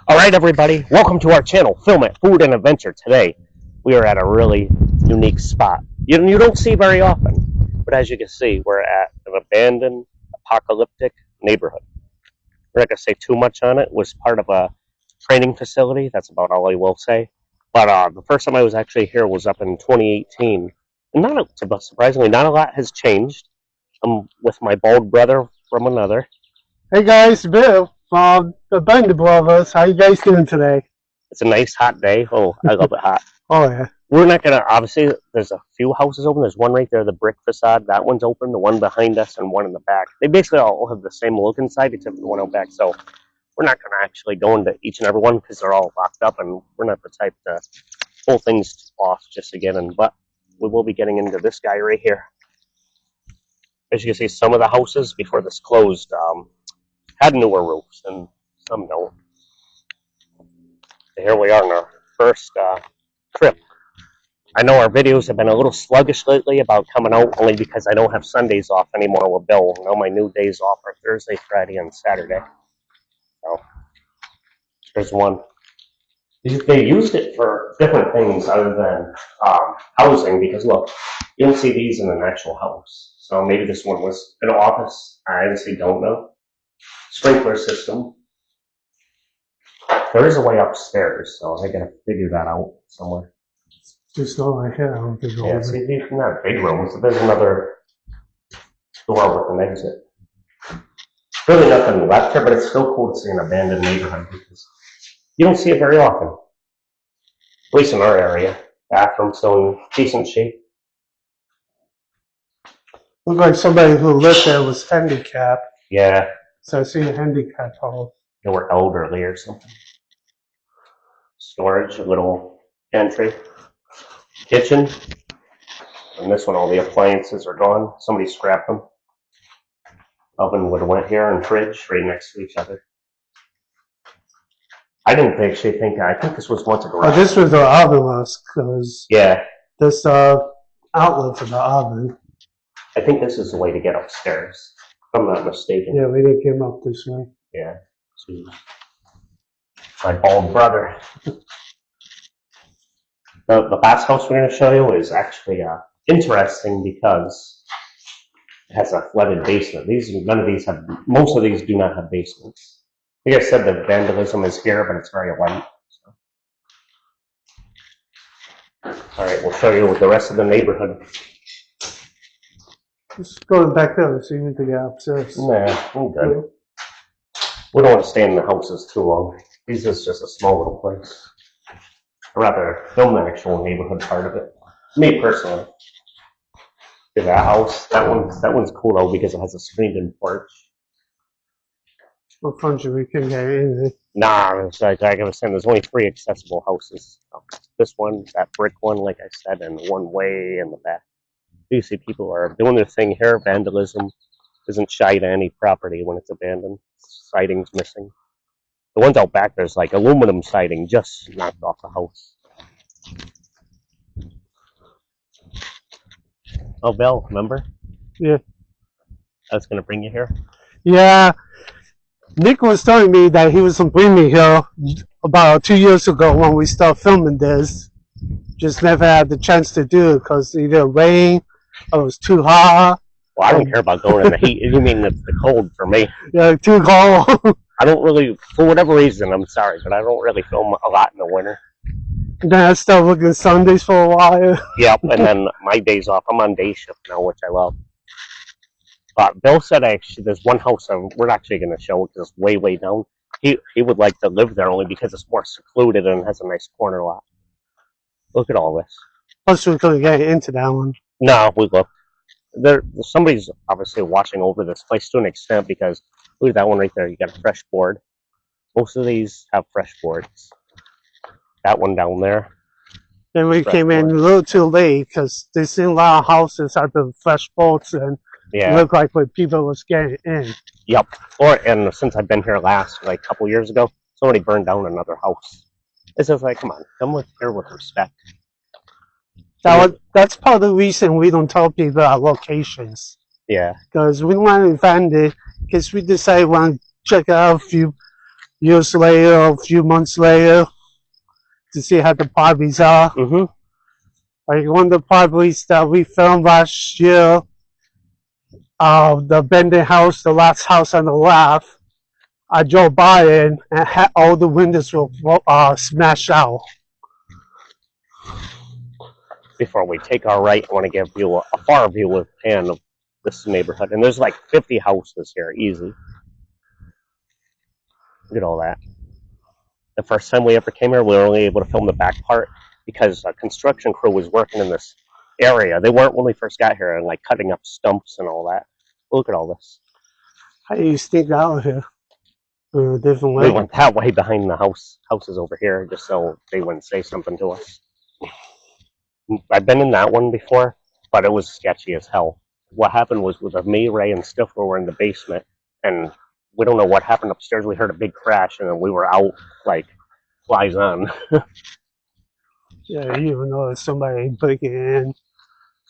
All right, everybody, welcome to our channel, Film It, Food and Adventure. Today, we are at a really unique spot. You don't see very often, but as you can see, we're at an abandoned, apocalyptic neighborhood. We're not going to say too much on it. It was part of a training facility. That's about all I will say. But the first time I was actually here was up in 2018. And surprisingly, not a lot has changed. I'm with my bald brother from another. Hey guys, Bill from the Band Brothers. How you guys doing today? It's a nice hot day. Oh, I love it hot. Oh yeah. We're not gonna obviously. There's a few houses open. There's one right there, the brick facade. That one's open. The one behind us and one in the back. They basically all have the same look inside, except for the one out back. So we're not gonna actually go into each and every one because they're all locked up, and we're not the type to pull things off just to get in. But we will be getting into this guy right here. As you can see, some of the houses before this closed had newer roofs, and some don't. Here we are on our first trip. I know our videos have been a little sluggish lately about coming out only because I don't have Sundays off anymore with Bill. Now my new days off are Thursday, Friday, and Saturday. So there's one. They used it for different things other than housing because look, you don't see these in an actual house. So maybe this one was an office. I honestly don't know. Sprinkler system. There is a way upstairs, so I gotta figure that out somewhere. Just over here. I don't think Yeah, see, these are not big rooms. There's another door with an exit. Really nothing left here, but it's still cool to see an abandoned neighborhood because you don't see it very often. At least in our area. Bathroom's still in decent shape. Looked like somebody who lived there was handicapped. Yeah, So I see a handicapped hall. they were elderly or something. Storage, a little pantry. Kitchen. And this one, all the appliances are gone. Somebody scrapped them. Oven would have went here, and fridge right next to each other. I didn't actually think. I think this was once a garage. Oh, this was the oven because Yeah, this outlet for the oven. I think this is the way to get upstairs. If I'm not mistaken. Yeah, we didn't come up this way. Yeah. My bald brother. The last house we're going to show you is actually interesting because it has a flooded basement. Most of these do not have basements. Like I said, the vandalism is here, but it's very light. So. All right, we'll show you the rest of the neighborhood. Just going back there to see if we can get upstairs. Nah, I'm good. We don't want to stay in the houses too long. This is just a small little place. I'd rather film the actual neighborhood part of it. Me personally. That house, that one's cool though because it has a screened-in porch. What country we can get in? Nah, it's like I was saying, there's only 3 accessible houses. This one, that brick one, like I said, and one way in the back. You see people are doing their thing here. Vandalism isn't shy to any property when it's abandoned. Siding's missing. The ones out back, there's like aluminum siding just knocked off the house. Oh, Bill, remember? Yeah. I was going to bring you here. Yeah. Nick was telling me that he was going to bring me here about 2 years ago when we started filming this. Just never had the chance to do it because either rain or it was too hot. Well, I don't care about going in the heat. You mean it's the cold for me. Yeah, too cold. I don't really, for whatever reason, I'm sorry, but I don't really film a lot in the winter. Then I started working Sundays for a while. Yep, and then my days off, I'm on day shift now, which I love. But Bill said actually there's one house we're actually going to show because it's way, way down. He would like to live there only because it's more secluded and has a nice corner lot. Look at all this. Plus, we couldn't get into that one. No, we looked. Somebody's obviously watching over this place to an extent because look at that one right there. You got a fresh board. Most of these have fresh boards. That one down there. Then we came in a little too late because there's seen a lot of houses have the fresh boards and it looked like when people was getting in. Yep. And since I've been here last, like a couple years ago, somebody burned down another house. It's just like, come on, come here with respect. That's part of the reason we don't tell people our locations. Yeah. Because we don't want to offend it. Because we decide we want to check out a few years later, a few months later, to see how the properties are. Mm-hmm. Like one of the properties that we filmed last year, the abandoned house, the last house on the left, I drove by it and had all the windows were smashed out. Before we take our right, I want to give you a far view with pan of this neighborhood. And there's like 50 houses here, easy. Look at all that. The first time we ever came here, we were only able to film the back part because a construction crew was working in this area. They weren't when we first got here and like cutting up stumps and all that. Look at all this. How do you sneak out here in a different way? We went that way behind the houses over here just so they wouldn't say something to us. I've been in that one before, but it was sketchy as hell. What happened was with me, Ray, and Stifler were in the basement, and we don't know what happened upstairs. We heard a big crash, and then we were out like flies on. Yeah, you even know it's somebody breaking in,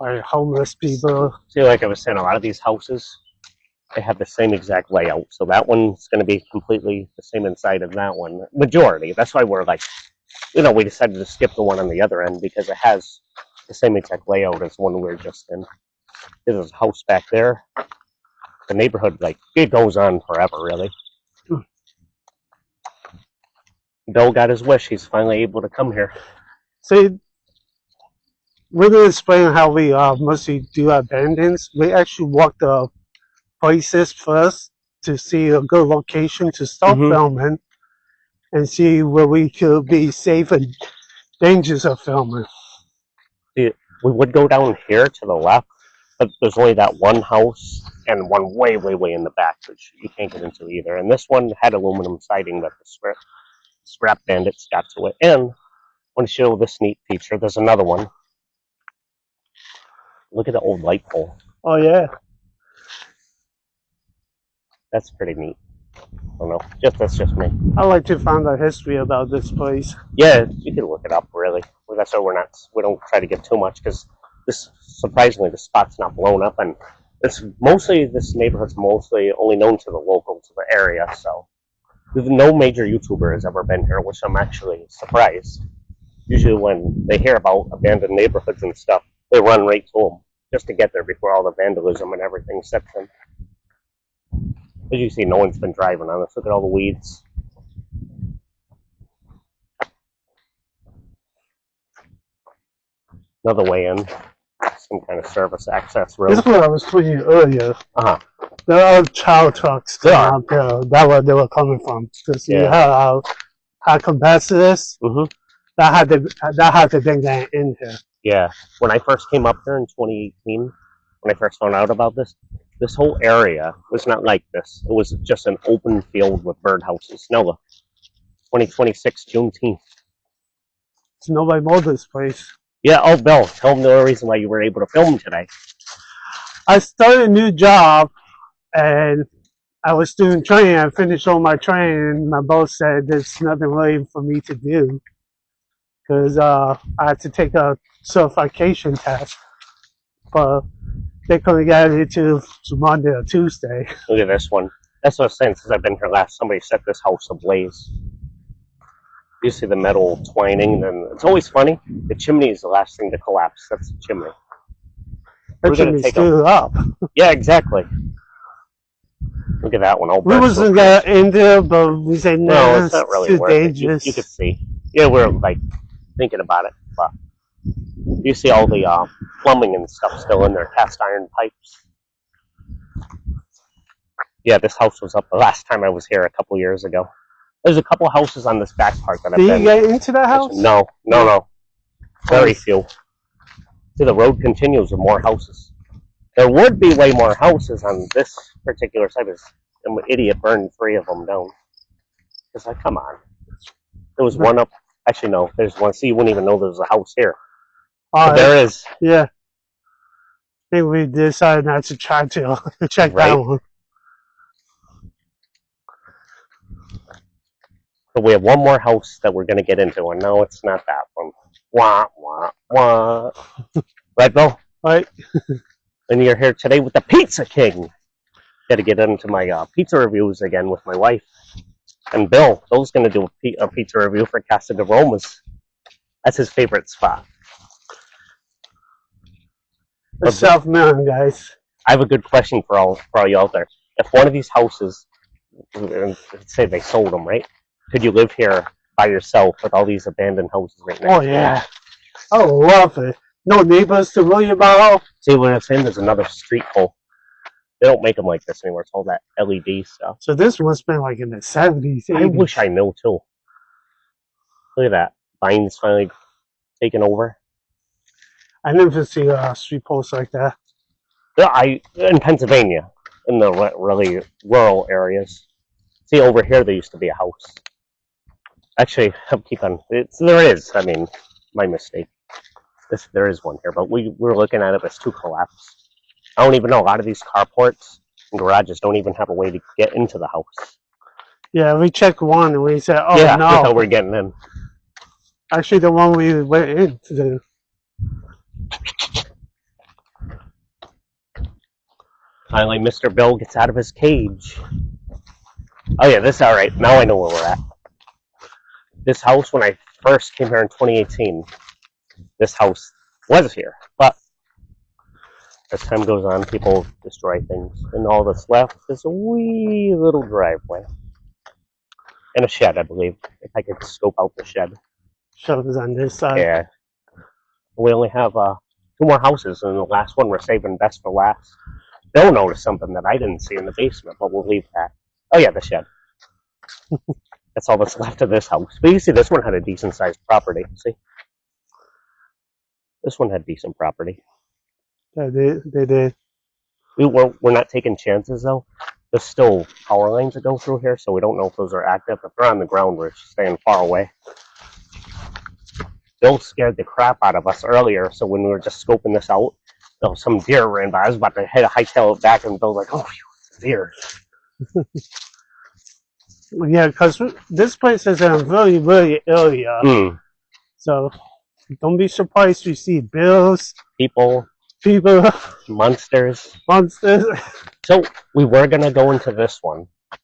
like homeless people. See, like I was saying, a lot of these houses, they have the same exact layout. So that one's going to be completely the same inside as that one. Majority. That's why we're like, we decided to skip the one on the other end because it has the same exact layout as the one we were just in. There's a house back there. The neighborhood, like, it goes on forever, really. Bill got his wish. He's finally able to come here. See, we're going to explain how we mostly do our abandons. We actually walk the places first to see a good location to start filming and see where we could be safe and dangerous of filming. We would go down here to the left, but there's only that one house and one way, way, way in the back, which you can't get into either. And this one had aluminum siding that the scrap bandits got to it. And I want to show this neat feature. There's another one. Look at the old light pole. Oh, yeah. That's pretty neat. I don't know. That's just me. I like to find the history about this place. Yeah, you can look it up, really. Well, that's why we don't try to get too much, because surprisingly, the spot's not blown up, and this neighborhood's mostly only known to the locals of the area, so no major YouTuber has ever been here, which I'm actually surprised. Usually when they hear about abandoned neighborhoods and stuff, they run right to them just to get there before all the vandalism and everything sets in. As you see, no one's been driving on us. Look at all the weeds. Another way in. Some kind of service access road. This is what I was telling you earlier. There are child trucks out there. That's where they were coming from. Because you have how capacitors. That had to bring that in here. Yeah. When I first came up here in 2018, when I first found out about this whole area was not like this. It was just an open field with birdhouses. No, 2026 Juneteenth. So nobody mowed this place. Yeah, oh, Bill, tell them the reason why you were able to film today. I started a new job, and I was doing training. I finished all my training, and my boss said there's nothing really for me to do because I had to take a certification test, but they couldn't get it to Monday or Tuesday. Look at this one. That's what I was saying. Since I've been here last, somebody set this house ablaze. You see the metal twining, and it's always funny. The chimney is the last thing to collapse. That's the chimney. The chimney's still up. Yeah, exactly. Look at that one. All we wasn't that in there, but we said no, it's not really too worth dangerous. It. You could see. Yeah, we're like thinking about it, but you see all the plumbing and stuff still in there, cast iron pipes. Yeah, this house was up the last time I was here a couple years ago. There's a couple houses on this back part that I've been. Did you get into that house? No. Very few. See, the road continues with more houses. There would be way more houses on this particular side. An idiot burned 3 of them down. It's like, come on. There was one up. Actually, no. There's one. See, you wouldn't even know there's a house here. But there is. Yeah. I think we decided not to try to check that one. But we have one more house that we're going to get into, and no, it's not that one. Wah, wah, wah. Right, Bill? Right. And you're here today with the Pizza King. Got to get into my pizza reviews again with my wife. And Bill's going to do a pizza review for Casa de Roma's. That's his favorite spot. The South Mountain, guys. I have a good question for all you out there. If one of these houses, let's say they sold them, right? Could you live here by yourself with all these abandoned houses right now? Oh, yeah. I love it. No neighbors to worry about. See what I'm saying? There's another street pole. They don't make them like this anymore. It's all that LED stuff. So this must have been like in the 70s, 80s. I wish I knew, too. Look at that. Vines finally taking over. I never see street posts like that. In Pennsylvania, in the really rural areas. See, over here there used to be a house. Actually, there is. I mean, my mistake. There is one here, but we were looking at it as two collapsed. I don't even know. A lot of these carports and garages don't even have a way to get into the house. Yeah, we checked one and we said, "Oh yeah, no!" That's how we're getting in. Actually, the one we went into. Finally, Mr. Bill gets out of his cage. Oh yeah, this all right. Now I know where we're at. This house, when I first came here in 2018, this house was here, but as time goes on, people destroy things, and all that's left is a wee little driveway and a shed, I believe. If I could scope out the shed. Shovels on this side. Yeah. We only have 2 more houses, and the last one we're saving best for last. They'll notice something that I didn't see in the basement, but we'll leave that. Oh yeah, the shed. That's all that's left of this house. But you see, this one had a decent-sized property. See? This one had decent property. Yeah, they did. We're not taking chances, though. There's still power lines that go through here, so we don't know if those are active. If they're on the ground, we're staying far away. Bill scared the crap out of us earlier, so when we were just scoping this out, some deer ran by. I was about to hightail it back, and Bill's like, "Oh, deer." Yeah, because this place is in a really, really area. So don't be surprised if you see bills, people, monsters. So we were going to go into this one. It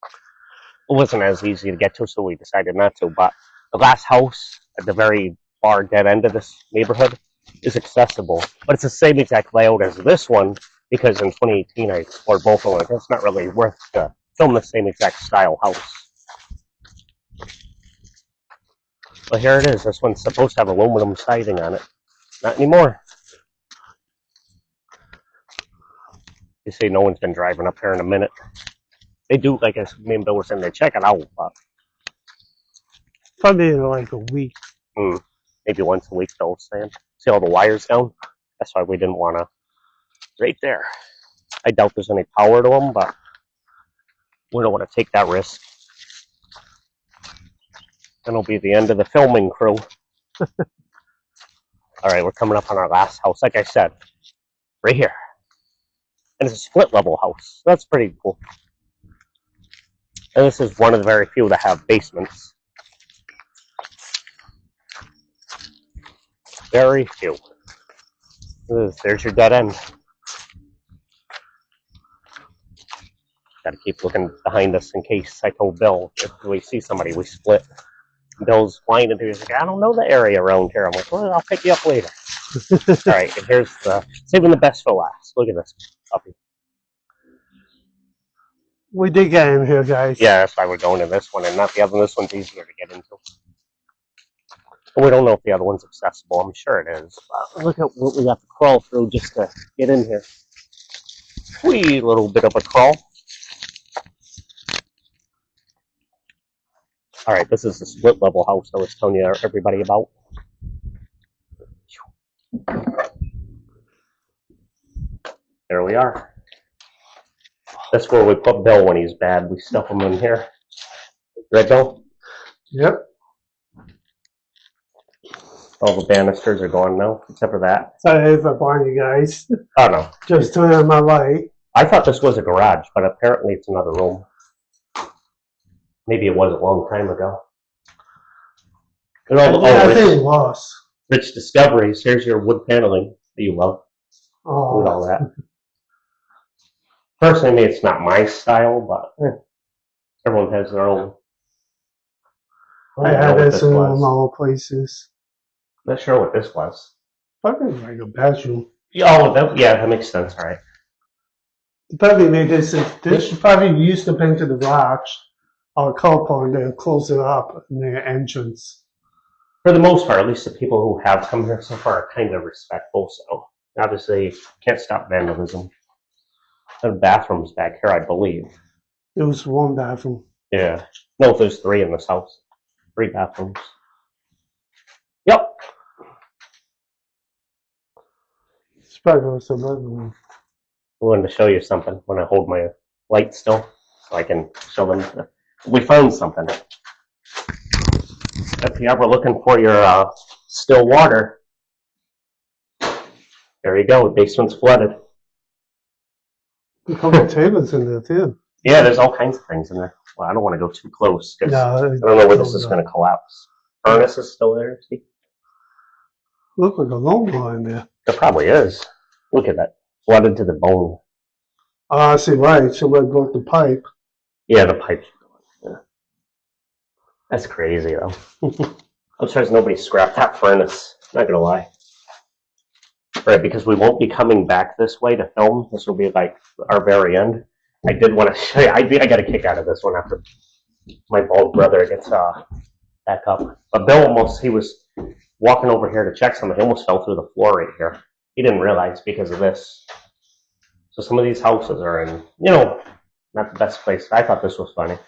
wasn't as easy to get to, so we decided not to. But the last house at the very far dead end of this neighborhood is accessible. But it's the same exact layout as this one, because in 2018 I explored both of them. It's not really worth to film the same exact style house. But here it is. This one's supposed to have aluminum siding on it. Not anymore. You see, no one's been driving up here in a minute. They do, like me and Bill were saying, they check it out. But probably in like a week. Maybe once a week, they'll stand. See all the wires down? That's why we didn't want to. Right there. I doubt there's any power to them, but we don't want to take that risk. Then it'll be the end of the filming crew. Alright, we're coming up on our last house. Like I said, right here. And it's a split level house. That's pretty cool. And this is one of the very few that have basements. Very few. There's your dead end. Gotta keep looking behind us in case. I told Bill, if we see somebody, we split. Bill's flying into. He's like, I don't know the area around here. I'm like, well, I'll pick you up later. All right, and here's saving the best for last. Look at this puppy. We did get in here, guys. Yeah, that's why we're going to this one and not the other one. This one's easier to get into. We don't know if the other one's accessible. I'm sure it is. Look at what we have to crawl through just to get in here. Wee little bit of a crawl. All right, this is the split level house I was telling everybody about. There we are. That's where we put Bill when he's bad. We stuff him in here. Right, Bill? Yep. All the banisters are gone now, except for that. Sorry for boring you guys. Oh, no. Just turn on my light. I thought this was a garage, but apparently it's another room. Maybe it was a long time ago. I think it was. Rich Discoveries. Here's your wood paneling that you love. Oh. With all that. Personally, it's not my style, but everyone has their own. I I don't know had what this this in was. all places. Not sure what this was. Probably like a bedroom. Oh, that makes sense. All right. They probably made this probably used to paint to the garage or couple and then close it up in the entrance. For the most part, at least the people who have come here so far are kind of respectful. So obviously, can't stop vandalism. There are bathrooms back here, I believe. It was one bathroom. Yeah. No, if there's 3 in this house. 3 bathrooms. Yep. It's probably was a bedroom. I wanted to show you something when I hold my light still, so I can show them. We found something. If you ever looking for your still water, there you go. The basement's flooded. A couple of tables in there too. Yeah, there's all kinds of things in there. Well, I don't want to go too close because Yeah, I don't know where this is going to collapse. Furnace is still there. See? look like a lawnmower in there. There probably is. Look at that. Flooded to the bone. Ah, I see, right. So we'll go with the pipe. Yeah, the pipes. Yeah. That's crazy, though. I'm surprised nobody scrapped that furnace. Not gonna lie. Right, because we won't be coming back this way to film. This will be like our very end. I did want to show you. I got a kick out of this one after my bald brother gets back up. But Bill he was walking over here to check something. He almost fell through the floor right here. He didn't realize because of this. So some of these houses are in, not the best place. I thought this was funny.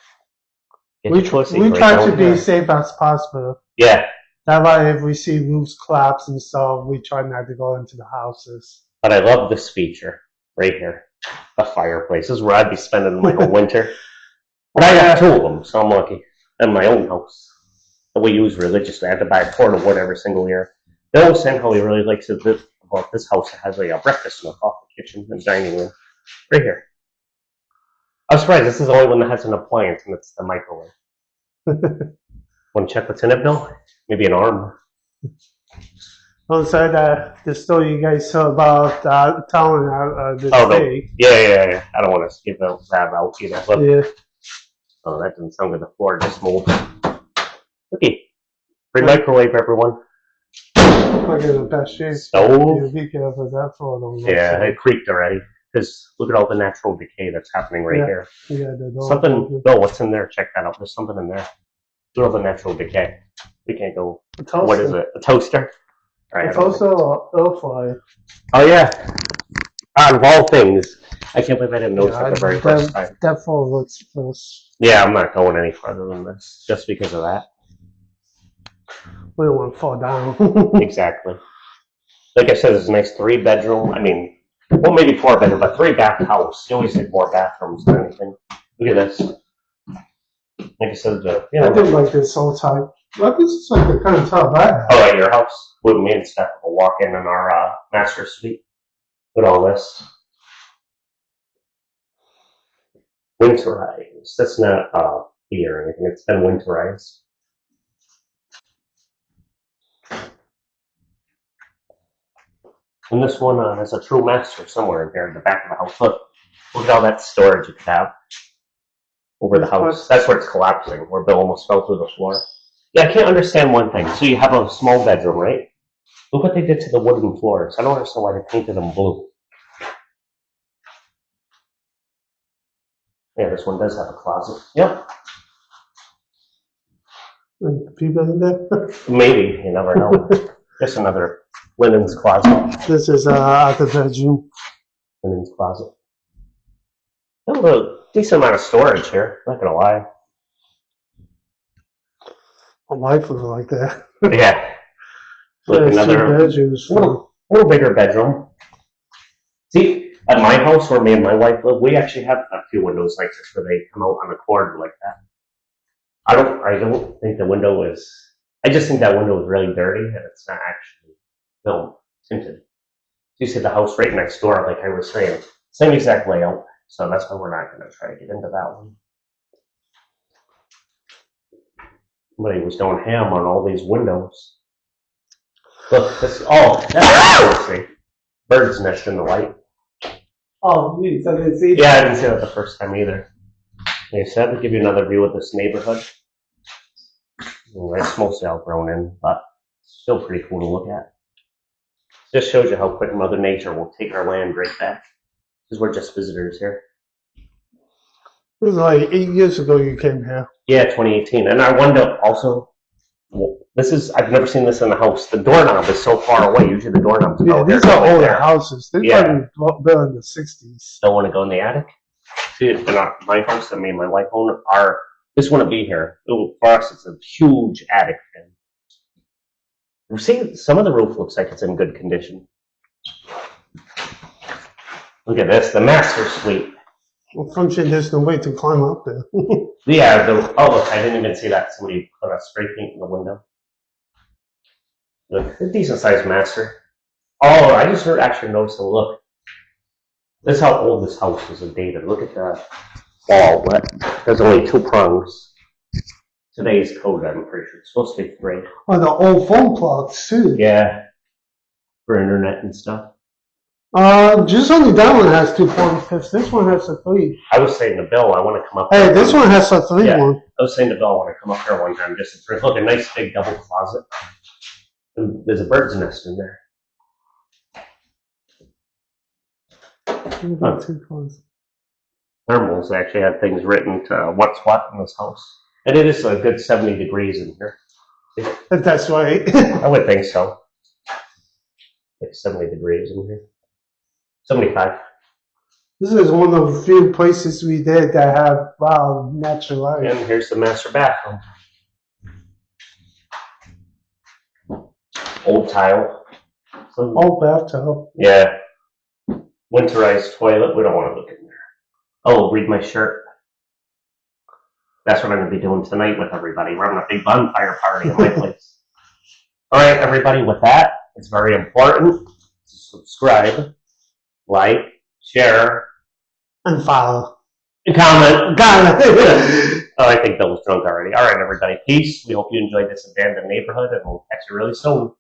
We try to be safe as possible. Yeah. That's why if we see roofs collapse and stuff, we try not to go into the houses. But I love this feature right here. The fireplace. This is where I'd be spending my whole winter. But I got 2 of them, so I'm lucky. In my own house that we use religiously. I have to buy a quart of wood every single year. Bill was saying how he really likes it about this house. It has a breakfast nook off the kitchen and dining room. Right here. I was surprised. This is the only one that has an appliance, and it's the microwave. Want to check what's in it, Bill? Maybe an arm. Also, the story you guys saw about telling the day. Yeah. I don't want to skip that out either. Look. Yeah. Oh, that didn't sound good. The floor just moved. Okay. Free microwave, everyone. Like in the best shape. Stove. Be careful that for Yeah, it creaked already. Because look at all the natural decay that's happening right here. Yeah, something. No, what's in there? Check that out. There's something in there. Look at all the natural decay. We can't go. What is it? A toaster? All right, it's also an air fryer. Oh yeah. Out of all things, I can't believe I didn't notice that the very first time. That fall looks first. Yeah, I'm not going any further than this just because of that. We don't want to fall down. Exactly. Like I said, it's a nice 3-bedroom. I mean, well, maybe 4-bedroom, but 3-bath house. You always need more bathrooms than anything. Look at this. Like I said, I didn't like this whole type. Like this is like the kind of top I have. Oh, at your house? We made and stuff. We'll walk in our master suite. Look at all this. Winterized. That's not heat or anything. It's been winterized. And this one has a true master somewhere in here in the back of the house. Look at all that storage you could have over the house. That's where it's collapsing, where Bill almost fell through the floor. Yeah, I can't understand one thing. So you have a small bedroom, right? Look what they did to the wooden floors. I don't understand why they painted them blue. Yeah, this one does have a closet. Yep. People in there? Maybe. You never know. Just another linens closet. This is at the bedroom. Linens closet. A decent amount of storage here. Not gonna lie. My wife was like that. Yeah. Look, another little bigger bedroom. See, at my house where me and my wife live, we actually have a few windows like this where they come out on a cord like that. I don't think the window is. I just think that window is really dirty and it's not actually film tinted. You see the house right next door, like I was saying, same exact layout. So that's why we're not going to try to get into that one. Somebody was going ham on all these windows. Look, this. Oh, that's see. Bird's nest in the light. Oh, geez, I didn't see that. Yeah, I didn't see that the first time either. They said to give you another view of this neighborhood. It's mostly all grown in, but still pretty cool to look at. Just shows you how quick Mother Nature will take our land right back. Because we're just visitors here. It was like 8 years ago you came here. Yeah, 2018. And I wonder also, I've never seen this in the house. The doorknob is so far away. Usually the doorknob's Yeah, these are older houses. They're probably built in the 60s. Don't want to go in the attic? See, it's not my house that me and my wife own. This wouldn't be here. For us, it's a huge attic thing. You see, some of the roof looks like it's in good condition. Look at this, the master suite. Well, function, there's no way to climb up there. Yeah, look, I didn't even see that. Somebody put a spray paint in the window. Look, a decent sized master. Oh, I just actually noticed a look. This is how old this house is and dated. Look at the wall. There's only 2 prongs. Today's code, I'm pretty sure. It's supposed to be 3. Oh, the old phone plugs, too. Yeah. For internet and stuff. Just only that one has 2 ports. This one has a 3. I was saying to Bill, I want to come up. Hey, this one has a 3 one. I was saying to Bill, I want to come up here one time just to look, a nice big double closet. And there's a bird's nest in there. Thermals actually had things written to what's what in this house. And it is a good 70 degrees in here. That's right. I would think so. Like 70 degrees in here. 75. This is one of the few places we did that have natural light. And here's the master bathroom. Old tile. Old bathtub. Yeah. Winterized toilet. We don't want to look in there. Oh, read my shirt. That's what I'm going to be doing tonight with everybody. We're having a big bonfire party at my place. All right, everybody, with that, it's very important to subscribe, like, share, and follow. And comment. Oh, I think Bill was drunk already. All right, everybody, peace. We hope you enjoyed this abandoned neighborhood, and we'll catch you really soon.